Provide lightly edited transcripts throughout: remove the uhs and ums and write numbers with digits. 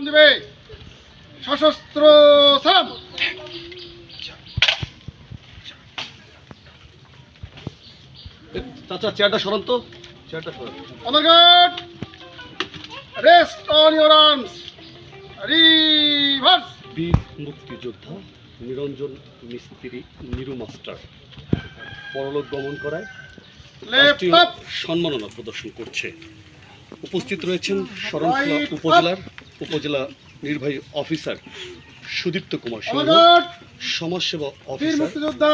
দিবে সশস্ত্র সালাম। চাচা চেয়ারটা সরান তো, চেয়ারটা সরান। Honour guard, rest on your arms, reverse. বীর মুক্তিযোদ্ধা নিরঞ্জন মিস্ত্রি নিরু মাস্টার পরলোক গমন করায় লেফট রাষ্ট্রীয় আপ, সম্মাননা প্রদর্শন করছে। উপস্থিত রয়েছেন শরণখোলা উপজেলার উপজেলা নির্বাহী অফিসার সুদীপ্ত কুমার সিংহ, অনার গার্ড, সমাজসেবা বীর অফিসার মুক্তিযোদ্ধা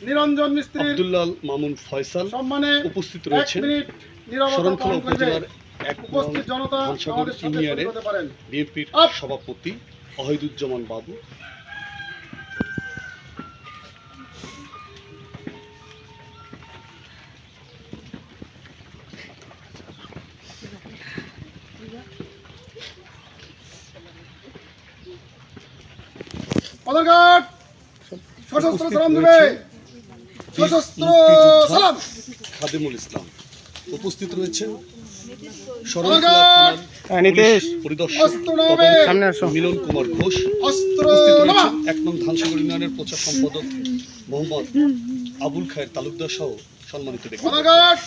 নিরঞ্জন মিস্ত্রির আব্দুল্লাল মামুন ফয়সাল, সম্মানে উপস্থিত 1 রয়েছেন মিনিট নীরবতা শরণখোলা পালন করবে। উপজেলার ১ নং উপস্থিত জনতা ধানসাগর আমাদের সাথে ইউনিয়নের শরীক হতে পারেন। বিএনপির আপ। সভাপতি অহিদুজ্জামান বাবু। অনার গার্ড, সশস্ত্র সালাম দিবে সশস্ত্র সালাম। খাদেমুল ইসলাম উপস্থিত রয়েছেন অনার শরণখোলা গার্ড, থানার পুলিশ পরিদর্শক অস্ত্র নামে। তদন্ত মিলন কুমার ঘোষ, অস্ত্র উপস্থিত নামা। রয়েছেন ১ নং ধানসাগর ইউনিয়নের প্রচার সম্পাদক মোহাম্মদ আবুল খায়ের তালুকদার সহ সম্মানিত ব্যক্তি। অনার গার্ড,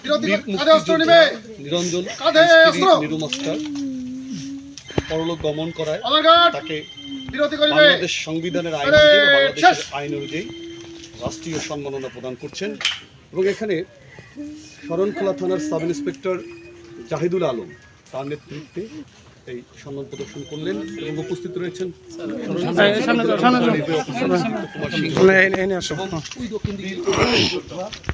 বিরতি বীর কাঁধে অস্ত্র মুক্তিযোদ্ধা নিবে। নিরঞ্জন কাঁধে মিস্ত্রি অস্ত্র। নিরু মাস্টার পরলোক গমন করায় অনার গার্ড, তাকে বিরতি করিবে। বাংলাদেশ সংবিধানের আইন আরে, অনুযায়ী বা বাংলাদেশের শেষ। আইন অনুযায়ী রাষ্ট্রীয় সম্মাননা প্রদান করছেন। এবং এখানে শরণখোলা থানার সাব ইন্সপেক্টর জাহিদুল আলম তার নেতৃত্বে এই সম্মান প্রদর্শন করলেন এবং উপস্থিত রয়েছেন শরণখোলা নির্বাহী অফিসার কুমার সিংহ এবং